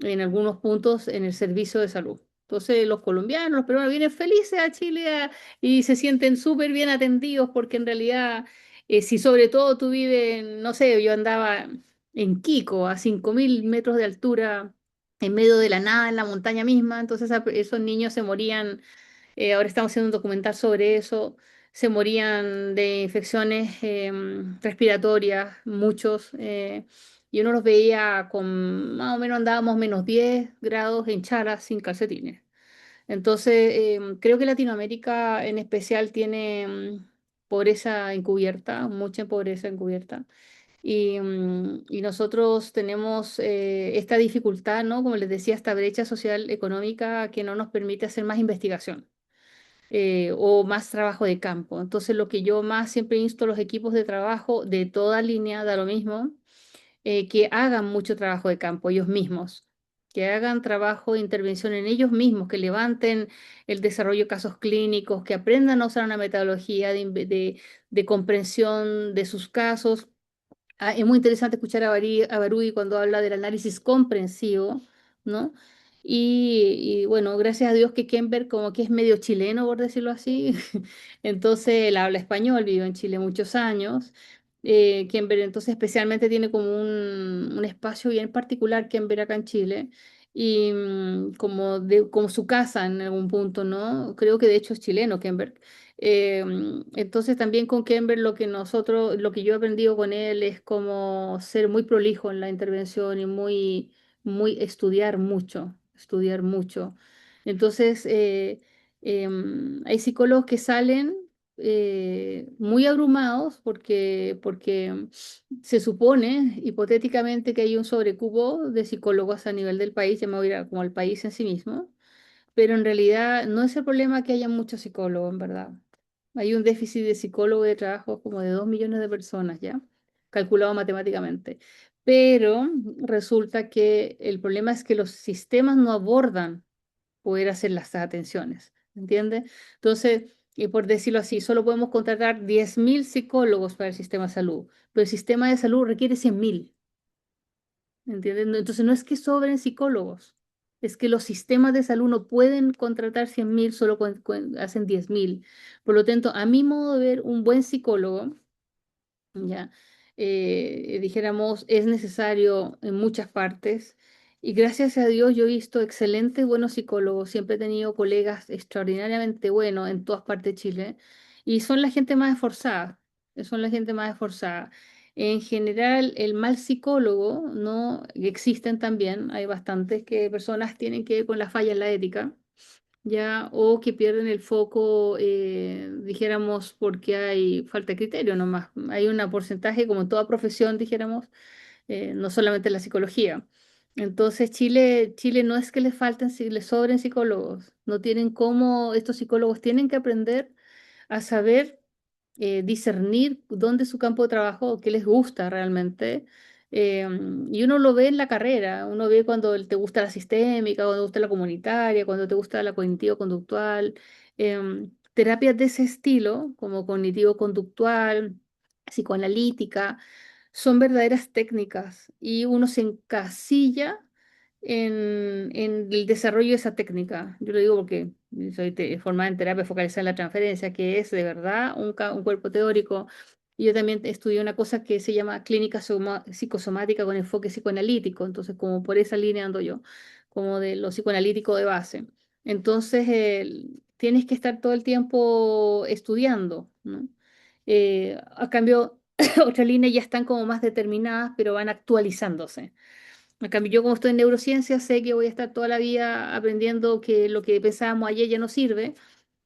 en algunos puntos en el servicio de salud. Entonces los colombianos, los peruanos vienen felices a Chile y se sienten súper bien atendidos porque en realidad, si sobre todo tú vives, no sé, yo andaba en Quico a 5.000 metros de altura, en medio de la nada, en la montaña misma, entonces esos niños se morían, ahora estamos haciendo un documental sobre eso, se morían de infecciones respiratorias, muchos, y uno los veía con, más o menos andábamos -10 grados en chalas sin calcetines. Entonces, creo que Latinoamérica en especial tiene pobreza encubierta, mucha pobreza encubierta. Y nosotros tenemos esta dificultad, ¿no? Como les decía, esta brecha social económica que no nos permite hacer más investigación o más trabajo de campo. Entonces, lo que yo más siempre insto a los equipos de trabajo de toda línea, da lo mismo, que hagan mucho trabajo de campo ellos mismos, que hagan trabajo de intervención en ellos mismos, que levanten el desarrollo de casos clínicos, que aprendan a usar una metodología de comprensión de sus casos. Es muy interesante escuchar a Barui cuando habla del análisis comprensivo, ¿no? Y bueno, gracias a Dios que Kemper como que es medio chileno, por decirlo así. Entonces él habla español, vivió en Chile muchos años. Kemper entonces especialmente tiene como un espacio bien particular, Kemper acá en Chile. Y como su casa en algún punto, ¿no? Creo que de hecho es chileno, Kemper. Entonces también con Kember lo que yo he aprendido con él es como ser muy prolijo en la intervención y muy estudiar mucho, estudiar mucho. Entonces, hay psicólogos que salen muy abrumados porque se supone hipotéticamente que hay un sobrecupo de psicólogos a nivel del país, ya me voy a ir como al país en sí mismo, pero en realidad no es el problema que haya muchos psicólogos, en verdad. Hay un déficit de psicólogos de trabajo como de 2 millones de personas, ¿ya? Calculado matemáticamente. Pero resulta que el problema es que los sistemas no abordan poder hacer las atenciones, ¿entiendes? Entonces, por decirlo así, solo podemos contratar 10.000 psicólogos para el sistema de salud, pero el sistema de salud requiere 100.000. ¿Entienden? Entonces no es que sobren psicólogos, es que los sistemas de salud no pueden contratar 100.000, solo hacen 10.000. Por lo tanto, a mi modo de ver, un buen psicólogo, ya, dijéramos, es necesario en muchas partes. Y gracias a Dios yo he visto excelentes buenos psicólogos, siempre he tenido colegas extraordinariamente buenos en todas partes de Chile y son la gente más esforzada, son la gente más esforzada. En general, el mal psicólogo, no existen también, hay bastantes que personas tienen que ver con la falla en la ética ya, o que pierden el foco, dijéramos, porque hay falta de criterio nomás. Hay un porcentaje, como en toda profesión, dijéramos, no solamente en la psicología. Entonces, Chile no es que le falten, si le sobren psicólogos, no tienen cómo, estos psicólogos tienen que aprender a saber discernir dónde es su campo de trabajo, qué les gusta realmente. Eh, y uno lo ve en la carrera, uno ve cuando te gusta la sistémica, cuando te gusta la comunitaria, cuando te gusta la cognitivo-conductual. Terapias de ese estilo, como cognitivo-conductual, psicoanalítica, son verdaderas técnicas y uno se encasilla en el desarrollo de esa técnica. Yo lo digo porque soy formada en terapia focalizada en la transferencia, que es de verdad un cuerpo teórico. Y yo también estudié una cosa que se llama clínica psicosomática con enfoque psicoanalítico, entonces como por esa línea ando yo, como de lo psicoanalítico de base. Entonces, tienes que estar todo el tiempo estudiando, ¿no? A cambio, otras líneas ya están como más determinadas, pero van actualizándose. En cambio, yo como estoy en neurociencia, sé que voy a estar toda la vida aprendiendo que lo que pensábamos ayer ya no sirve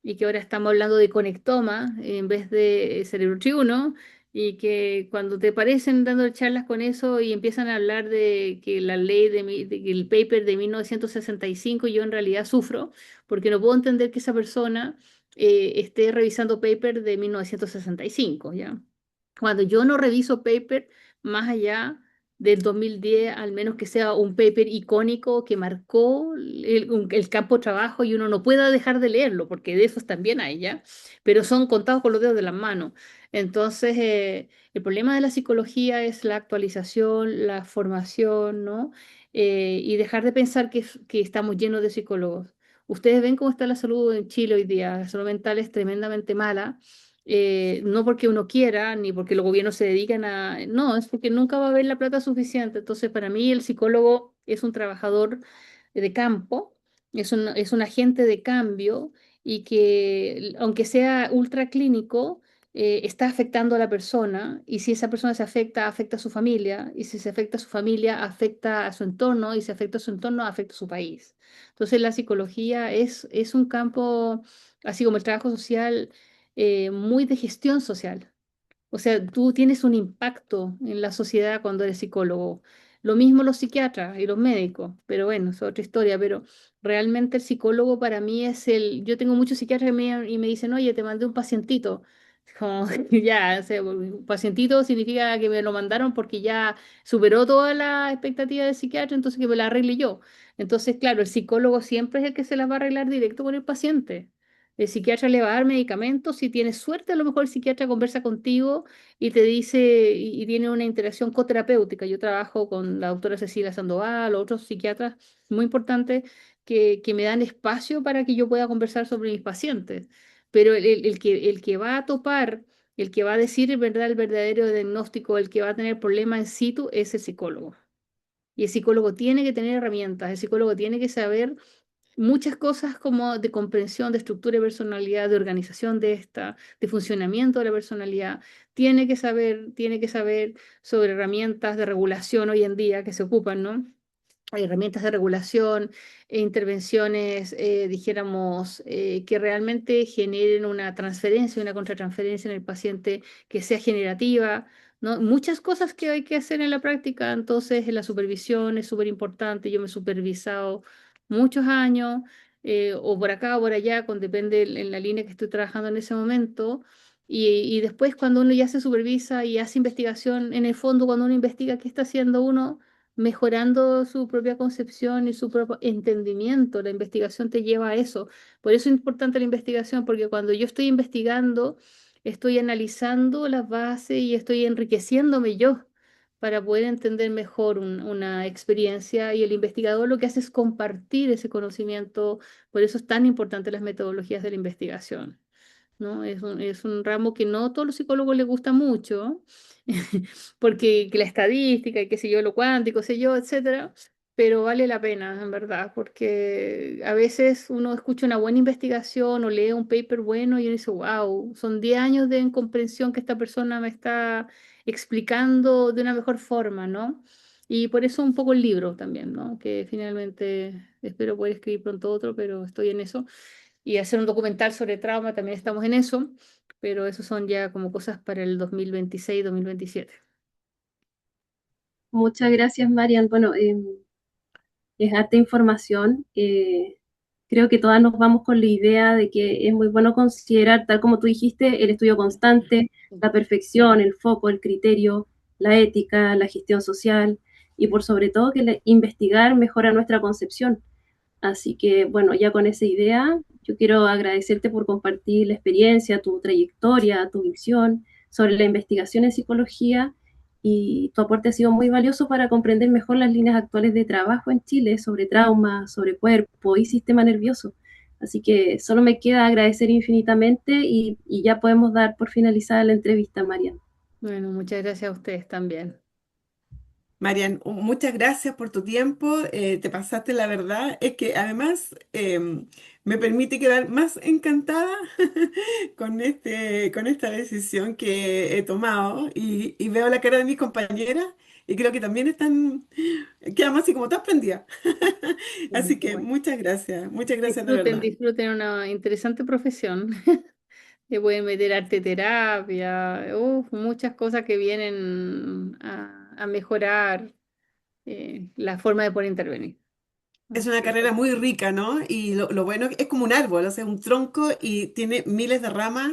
y que ahora estamos hablando de conectoma en vez de cerebro triuno y que cuando te parecen dando charlas con eso y empiezan a hablar de que la ley de que el paper de 1965, yo en realidad sufro porque no puedo entender que esa persona esté revisando paper de 1965, ¿ya? Cuando yo no reviso paper más allá del 2010, al menos que sea un paper icónico que marcó el campo de trabajo y uno no pueda dejar de leerlo, porque de esos también hay, ¿ya? Pero son contados con los dedos de las manos. Entonces, el problema de la psicología es la actualización, la formación, ¿no? Y dejar de pensar que estamos llenos de psicólogos. Ustedes ven cómo está la salud en Chile hoy día. La salud mental es tremendamente mala. No porque uno quiera, ni porque los gobiernos se dedican a... No, es porque nunca va a haber la plata suficiente. Entonces, para mí, el psicólogo es un trabajador de campo, es un agente de cambio y que, aunque sea ultra clínico, está afectando a la persona y si esa persona se afecta, afecta a su familia y si se afecta a su familia, afecta a su entorno y si afecta a su entorno, afecta a su país. Entonces la psicología es un campo, así como el trabajo social, muy de gestión social. O sea, tú tienes un impacto en la sociedad cuando eres psicólogo. Lo mismo los psiquiatras y los médicos, pero bueno, es otra historia, pero realmente el psicólogo para mí es el... Yo tengo muchos psiquiatras y me dicen, oye, te mandé un pacientito. Como, ya, o sea, un pacientito significa que me lo mandaron porque ya superó toda la expectativa del psiquiatra, entonces que me la arregle yo. Entonces, claro, el psicólogo siempre es el que se las va a arreglar directo con el paciente. El psiquiatra le va a dar medicamentos. Si tienes suerte, a lo mejor el psiquiatra conversa contigo y te dice, y tiene una interacción coterapéutica. Yo trabajo con la doctora Cecilia Sandoval, otros psiquiatras muy importantes que me dan espacio para que yo pueda conversar sobre mis pacientes. Pero el que va a topar, el que va a decir en verdad el verdadero diagnóstico, el que va a tener problemas en situ, es el psicólogo. Y el psicólogo tiene que tener herramientas, el psicólogo tiene que saber muchas cosas como de comprensión, de estructura de personalidad, de organización de esta, de funcionamiento de la personalidad. Tiene que saber sobre herramientas de regulación hoy en día que se ocupan, ¿no? Hay herramientas de regulación e intervenciones, dijéramos, que realmente generen una transferencia, una contratransferencia en el paciente que sea generativa, ¿no? Muchas cosas que hay que hacer en la práctica, entonces la supervisión es súper importante. Yo me he supervisado muchos años, o por acá o por allá, depende en la línea que estoy trabajando en ese momento. Y después cuando uno ya se supervisa y hace investigación, en el fondo cuando uno investiga qué está haciendo uno, mejorando su propia concepción y su propio entendimiento. La investigación te lleva a eso. Por eso es importante la investigación, porque cuando yo estoy investigando, estoy analizando las bases y estoy enriqueciéndome yo para poder entender mejor una experiencia y el investigador lo que hace es compartir ese conocimiento. Por eso es tan importante las metodologías de la investigación. ¿No? Es un ramo que no a todos los psicólogos les gusta mucho, porque que la estadística y qué sé yo, lo cuántico, sé yo, etcétera, pero vale la pena, en verdad, porque a veces uno escucha una buena investigación o lee un paper bueno y uno dice, wow, son 10 años de incomprensión que esta persona me está explicando de una mejor forma, ¿no? Y por eso un poco el libro también, ¿no? Que finalmente espero poder escribir pronto otro, pero estoy en eso y hacer un documental sobre trauma, también estamos en eso, pero eso son ya como cosas para el 2026-2027. Muchas gracias, Marian. Bueno, es harta información. Creo que todas nos vamos con la idea de que es muy bueno considerar, tal como tú dijiste, el estudio constante, la perfección, el foco, el criterio, la ética, la gestión social y por sobre todo que investigar mejora nuestra concepción. Así que, bueno, ya con esa idea, yo quiero agradecerte por compartir la experiencia, tu trayectoria, tu visión sobre la investigación en psicología y tu aporte ha sido muy valioso para comprender mejor las líneas actuales de trabajo en Chile sobre trauma, sobre cuerpo y sistema nervioso. Así que solo me queda agradecer infinitamente y ya podemos dar por finalizada la entrevista, Marian. Bueno, muchas gracias a ustedes también. Marian, muchas gracias por tu tiempo, te pasaste la verdad, es que además me permite quedar más encantada con esta decisión que he tomado y veo la cara de mis compañeras y creo que también están, quedamos así como todas prendidas. Así que Bueno, muchas gracias de disfruten, verdad. disfruten una interesante profesión. Le pueden meter arte terapia, muchas cosas que vienen a mejorar la forma de poder intervenir. Es una Así carrera que muy rica, ¿no? Y lo bueno es como un árbol, o sea, un tronco y tiene miles de ramas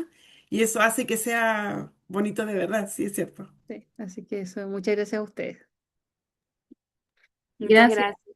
y eso hace que sea bonito de verdad, sí, es cierto. sí, así que eso, muchas gracias a ustedes. Muchas Gracias. gracias.